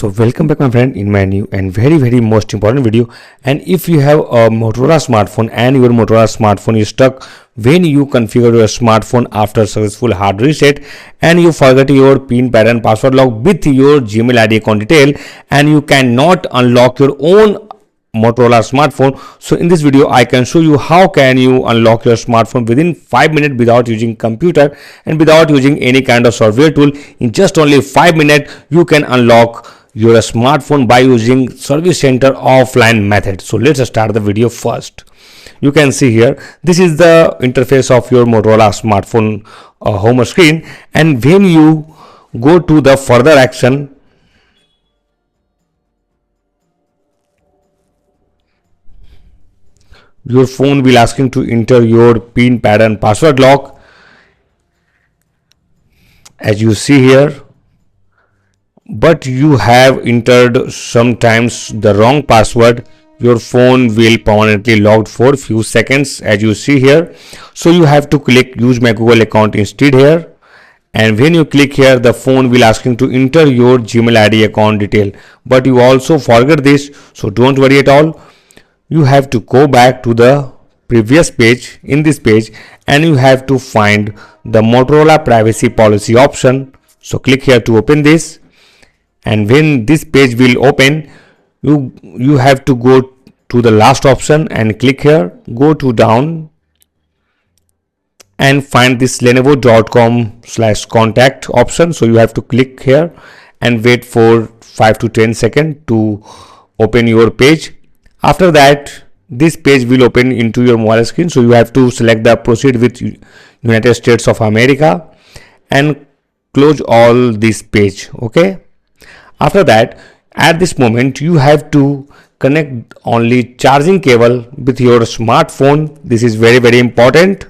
So welcome back my friend in my new and very most important video. And if you have a Motorola smartphone and your Motorola smartphone is stuck when you configure your smartphone after successful hard reset and you forget your pin pattern password lock with your Gmail ID account detail and you cannot unlock your own Motorola smartphone. So in this video I can show you how can you unlock your smartphone within 5 minutes without using computer and without using any kind of software tool. In just only 5 minutes you can unlock your smartphone by using service center offline method. So let's start the video first. You can see here this is the interface of your Motorola smartphone home screen, and when you go to the further action, your phone will asking to enter your pin pattern password lock. As you see here, but you have entered sometimes the wrong password, your phone will permanently locked for few seconds as you see here. So you have to click use my Google account instead here, and when you click here the phone will asking to enter your Gmail ID account detail, but you also forget this. So don't worry at all, you have to go back to the previous page. In this page and you have to find the Motorola privacy policy option. So click here to open this, and when this page will open, you have to go to the last option and click here, go to down and find this lenovo.com/contact option. So you have to click here and wait for 5 to 10 seconds to open your page. After that this page will open into your mobile screen. So you have to select the proceed with United States of America and close all this page. Okay, after that at this moment you have to connect only charging cable with your smartphone. This is very important.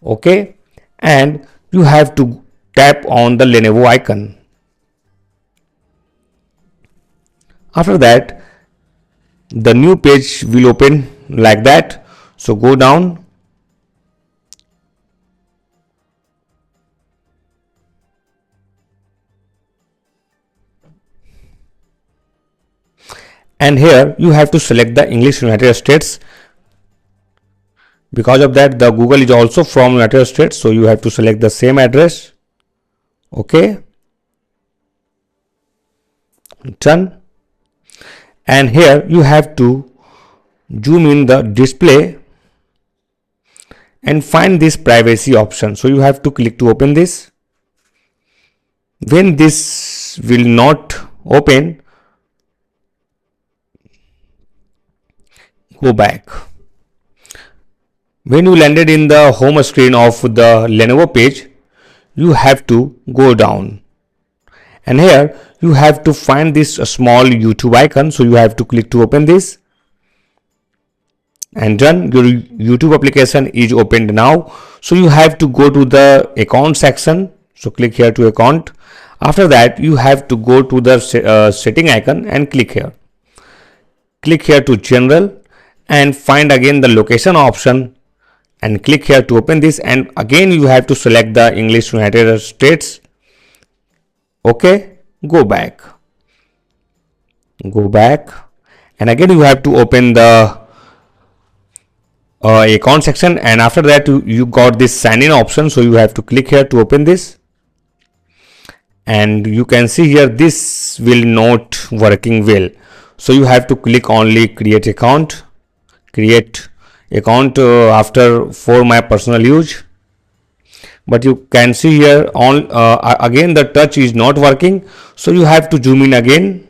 Okay, and you have to tap on the Lenovo icon. After that the new page will open like that. So go down and here you have to select the English United States. Because of that the Google is also from United States, so you have to select the same address. Okay, done. And here you have to zoom in the display and find this privacy option. So you have to click to open this. When this will not open, go back. When you landed in the home screen of the Lenovo page, you have to go down, and here you have to find this small YouTube icon. So you have to click to open this, and done. Your YouTube application is opened now. So you have to go to the account section. So click here to account. After that you have to go to the setting icon and click here to general and find again the location option and click here to open this, and again you have to select the English United States. Okay, go back, and again you have to open the account section, and after that you got this sign in option. So you have to click here to open this, and you can see here this will not working well. So you have to click only create account after for my personal use. But you can see here on again the touch is not working. So you have to zoom in again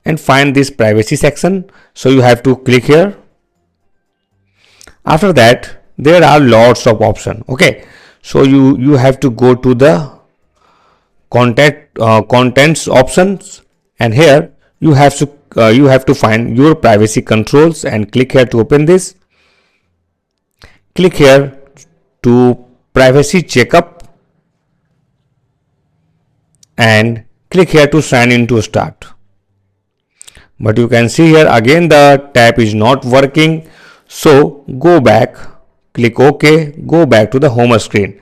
and find this privacy section. So you have to click here. After that there are lots of options. Okay, so you have to go to the contents options, and here you have to find your privacy controls and click here to open this. Click here to privacy checkup and click here to sign in to start. But you can see here again the tab is not working. So go back, click OK, go back to the home screen,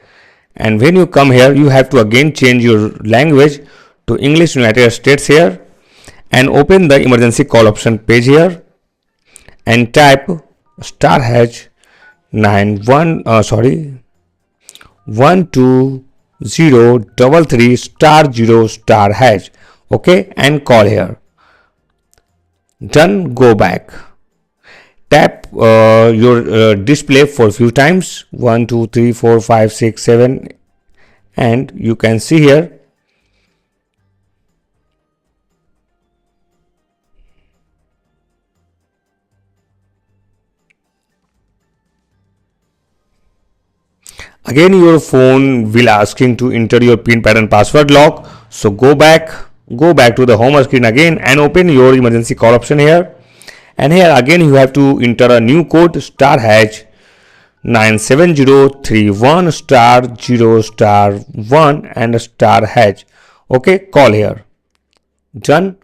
and when you come here you have to again change your language to English United States here, and open the emergency call option page here and type star hash 12033 star 0 star hash. Okay, and call here. Done. Go back. Tap your display for a few times, 1 2 3 4 5 6 7, and you can see here again your phone will asking to enter your pin pattern password lock. So go back to the home screen again and open your emergency call option here, and here again you have to enter a new code star hash 97031 star 0 star 1 and star hash. Okay, call here. Done,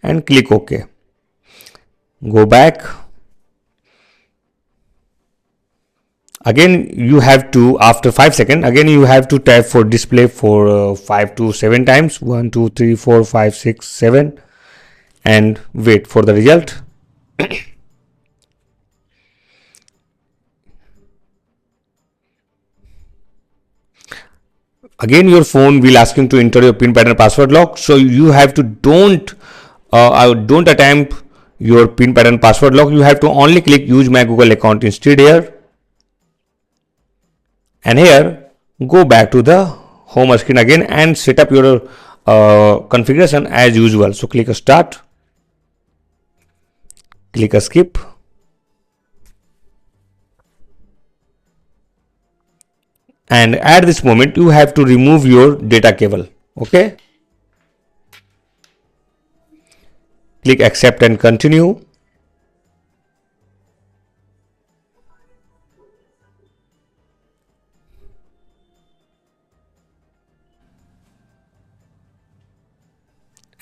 and click OK. Go back. Again you have to, after 5 seconds, again you have to tap for display for 5 to 7 times, 1 2 3 4 5 6 7, and wait for the result. Again your phone will asking to enter your pin pattern password lock, so you have to don't attempt your pin pattern password lock. You have to only click use my Google account instead here, and here go back to the home screen again and set up your configuration as usual. So click start, click skip, and at this moment you have to remove your data cable. Okay, click accept and continue.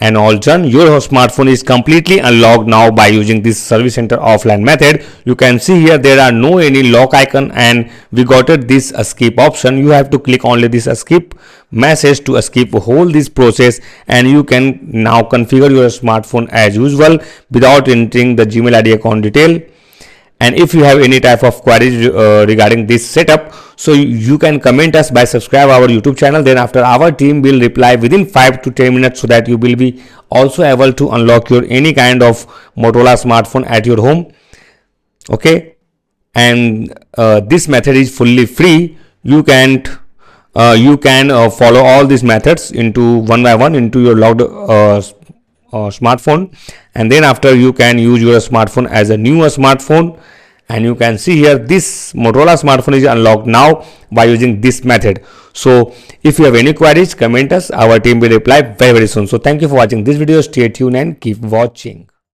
And all done. Your smartphone is completely unlocked now by using this service center offline method. You can see here there are no any lock icon, and we got it this skip option. You have to click only this skip message to skip whole this process, and you can now configure your smartphone as usual without entering the Gmail ID account detail. And if you have any type of queries regarding this setup, so you can comment us by subscribe our YouTube channel. Then after our team will reply within 5 to 10 minutes, so that you will be also able to unlock your any kind of Motorola smartphone at your home. Okay, and this method is fully free. You can follow all these methods into one by one into your logged smartphone, and then after you can use your smartphone as a newer smartphone. And you can see here this Motorola smartphone is unlocked now by using this method. So if you have any queries, comment us. Our team will reply very soon. So thank you for watching this video. Stay tuned and keep watching.